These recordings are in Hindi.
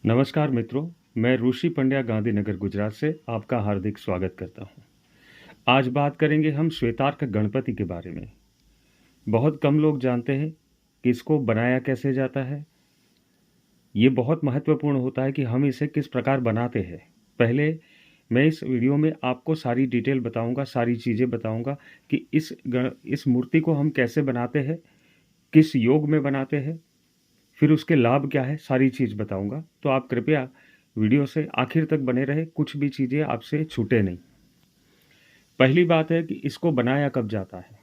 नमस्कार मित्रों, मैं ऋषि पंड्या गांधीनगर गुजरात से आपका हार्दिक स्वागत करता हूं। आज बात करेंगे हम श्वेतार्क गणपति के बारे में। बहुत कम लोग जानते हैं कि इसको बनाया कैसे जाता है। ये बहुत महत्वपूर्ण होता है कि हम इसे किस प्रकार बनाते हैं। पहले मैं इस वीडियो में आपको सारी डिटेल बताऊंगा, सारी चीज़ें बताऊंगा कि इस मूर्ति को हम कैसे बनाते हैं, किस योग में बनाते हैं, फिर उसके लाभ क्या है, सारी चीज़ बताऊंगा। तो आप कृपया वीडियो से आखिर तक बने रहे, कुछ भी चीज़ें आपसे छूटे नहीं। पहली बात है कि इसको बनाया कब जाता है।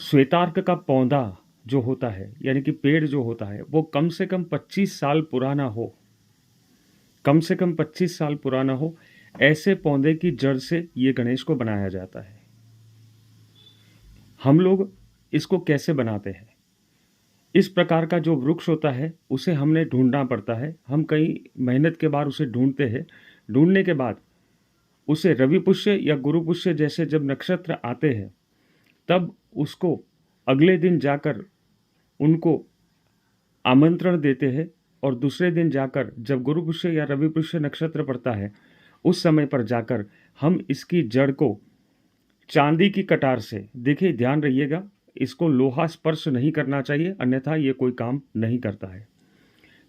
श्वेतार्क का पौधा जो होता है, यानी कि पेड़ जो होता है, वो कम से कम 25 साल पुराना हो। कम से कम 25 साल पुराना हो, ऐसे पौधे की जड़ से ये गणेश को बनाया जाता है। हम लोग इसको कैसे बनाते हैं? इस प्रकार का जो वृक्ष होता है उसे हमने ढूंढना पड़ता है। हम कई मेहनत के बाद उसे ढूंढते हैं। ढूंढने के बाद उसे रवि पुष्य या गुरु पुष्य जैसे जब नक्षत्र आते हैं, तब उसको अगले दिन जाकर उनको आमंत्रण देते हैं, और दूसरे दिन जाकर जब गुरु पुष्य या रवि पुष्य नक्षत्र पड़ता है, उस समय पर जाकर हम इसकी जड़ को चांदी की कटार से, देखिए ध्यान रहिएगा, इसको लोहा स्पर्श नहीं करना चाहिए, अन्यथा ये कोई काम नहीं करता है।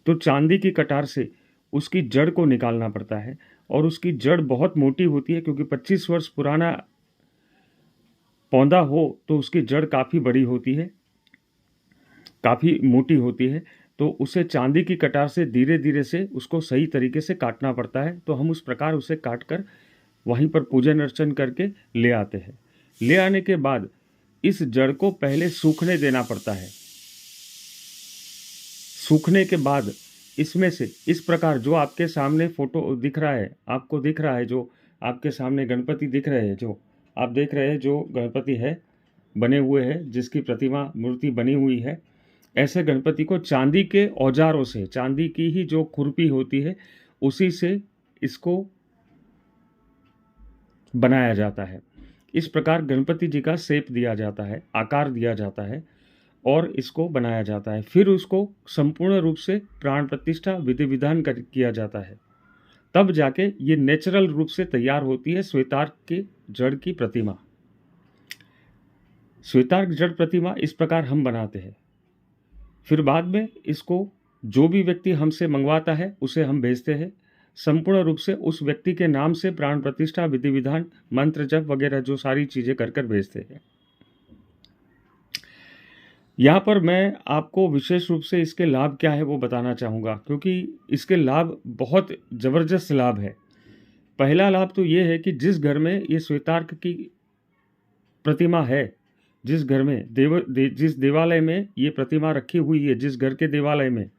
तो चांदी की कटार से उसकी जड़ को निकालना पड़ता है, और उसकी जड़ बहुत मोटी होती है, क्योंकि 25 वर्ष पुराना पौधा हो तो उसकी जड़ काफ़ी बड़ी होती है, काफ़ी मोटी होती है। तो उसे चांदी की कटार से धीरे धीरे से उसको सही तरीके से काटना पड़ता है। तो हम उस प्रकार उसे काट कर वहीं पर पूजन अर्चन करके ले आते हैं। ले आने के बाद इस जड़ को पहले सूखने देना पड़ता है। सूखने के बाद इसमें से इस प्रकार जो आपके सामने फोटो दिख रहा है, आपको दिख रहा है, जो आपके सामने गणपति दिख रहे हैं, जो आप देख रहे हैं, जो गणपति है बने हुए हैं, जिसकी प्रतिमा मूर्ति बनी हुई है, ऐसे गणपति को चांदी के औजारों से, चांदी की ही जो खुरपी होती है उसी से इसको बनाया जाता है। इस प्रकार गणपति जी का शेप दिया जाता है, आकार दिया जाता है, और इसको बनाया जाता है। फिर उसको संपूर्ण रूप से प्राण प्रतिष्ठा विधि विधान किया जाता है। तब जाके ये नेचुरल रूप से तैयार होती है श्वेतार्क की जड़ की प्रतिमा। श्वेतार्क जड़ प्रतिमा इस प्रकार हम बनाते हैं। फिर बाद में इसको जो भी व्यक्ति हमसे मंगवाता है उसे हम भेजते हैं। संपूर्ण रूप से उस व्यक्ति के नाम से प्राण प्रतिष्ठा विधि विधान, मंत्र जप वगैरह जो सारी चीज़ें कर कर भेजते हैं। यहाँ पर मैं आपको विशेष रूप से इसके लाभ क्या है वो बताना चाहूँगा, क्योंकि इसके लाभ बहुत ज़बरदस्त लाभ है। पहला लाभ तो ये है कि जिस घर में ये श्वेतार्क की प्रतिमा है, जिस घर में जिस देवालय में ये प्रतिमा रखी हुई है, जिस घर के देवालय में,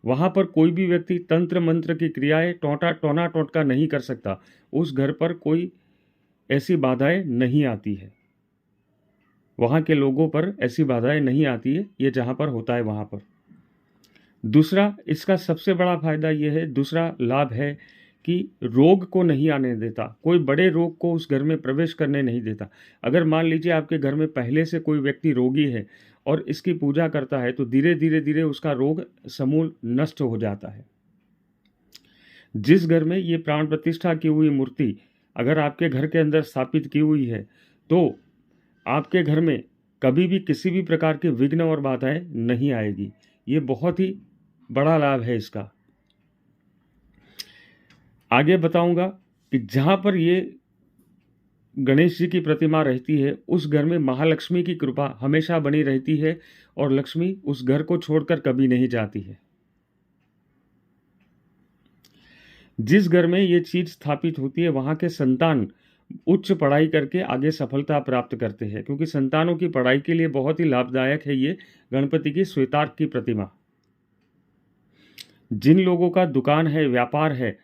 वहाँ पर कोई भी व्यक्ति तंत्र मंत्र की क्रियाएं टोना टोटका नहीं कर सकता। उस घर पर कोई ऐसी बाधाएं नहीं आती है, वहाँ के लोगों पर ऐसी बाधाएं नहीं आती है, ये जहाँ पर होता है वहाँ पर। दूसरा इसका सबसे बड़ा फायदा ये है, दूसरा लाभ है कि रोग को नहीं आने देता, कोई बड़े रोग को उस घर में प्रवेश करने नहीं देता। अगर मान लीजिए आपके घर में पहले से कोई व्यक्ति रोगी है और इसकी पूजा करता है, तो धीरे धीरे धीरे उसका रोग समूल नष्ट हो जाता है। जिस घर में ये प्राण प्रतिष्ठा की हुई मूर्ति अगर आपके घर के अंदर स्थापित की हुई है, तो आपके घर में कभी भी किसी भी प्रकार के विघ्न और बाधाएं नहीं आएगी। ये बहुत ही बड़ा लाभ है इसका। आगे बताऊंगा कि जहाँ पर ये गणेश जी की प्रतिमा रहती है, उस घर में महालक्ष्मी की कृपा हमेशा बनी रहती है, और लक्ष्मी उस घर को छोड़कर कभी नहीं जाती है। जिस घर में ये चीज स्थापित होती है, वहाँ के संतान उच्च पढ़ाई करके आगे सफलता प्राप्त करते हैं, क्योंकि संतानों की पढ़ाई के लिए बहुत ही लाभदायक है ये गणपति की श्वेतार्क की प्रतिमा। जिन लोगों का दुकान है, व्यापार है,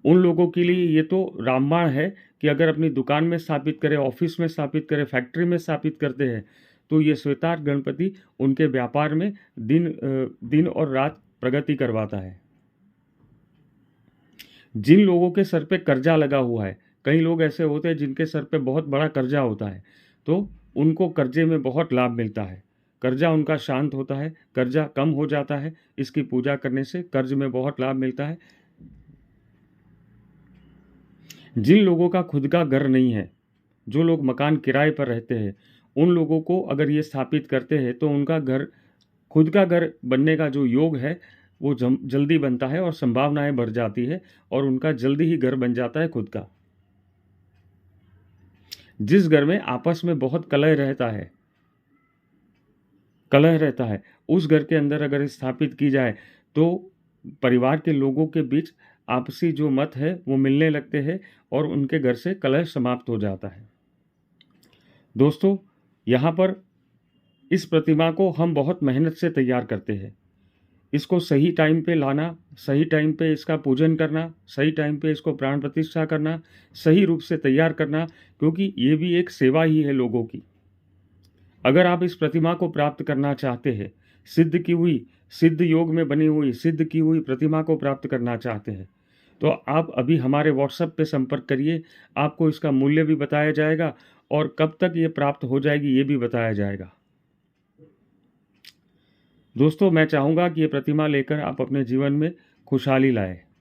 उन लोगों के लिए ये तो रामबाण है कि अगर अपनी दुकान में स्थापित करें, ऑफिस में स्थापित करें, फैक्ट्री में स्थापित करते हैं, तो ये श्वेतार्क गणपति उनके व्यापार में दिन और रात प्रगति करवाता है। जिन लोगों के सर पे कर्जा लगा हुआ है, कई लोग ऐसे होते हैं जिनके सर पे बहुत बड़ा कर्जा होता है, तो उनको कर्जे में बहुत लाभ मिलता है। कर्जा उनका शांत होता है, कर्जा कम हो जाता है। इसकी पूजा करने से कर्ज में बहुत लाभ मिलता है। जिन लोगों का खुद का घर नहीं है, जो लोग मकान किराए पर रहते हैं, उन लोगों को अगर ये स्थापित करते हैं तो उनका घर, खुद का घर बनने का जो योग है वो जल्दी बनता है और संभावनाएं बढ़ जाती है और उनका जल्दी ही घर बन जाता है खुद का। जिस घर में आपस में बहुत कलह रहता है, उस घर के अंदर अगर स्थापित की जाए तो परिवार के लोगों के बीच आपसी जो मत है वो मिलने लगते हैं और उनके घर से कलह समाप्त हो जाता है। दोस्तों, यहाँ पर इस प्रतिमा को हम बहुत मेहनत से तैयार करते हैं। इसको सही टाइम पे लाना, सही टाइम पे इसका पूजन करना, सही टाइम पे इसको प्राण प्रतिष्ठा करना, सही रूप से तैयार करना, क्योंकि ये भी एक सेवा ही है लोगों की। अगर आप इस प्रतिमा को प्राप्त करना चाहते हैं, सिद्ध की हुई, सिद्ध योग में बनी हुई, सिद्ध की हुई प्रतिमा को प्राप्त करना चाहते हैं, तो आप अभी हमारे व्हाट्सएप पे संपर्क करिए। आपको इसका मूल्य भी बताया जाएगा और कब तक ये प्राप्त हो जाएगी ये भी बताया जाएगा। दोस्तों, मैं चाहूँगा कि ये प्रतिमा लेकर आप अपने जीवन में खुशहाली लाएं।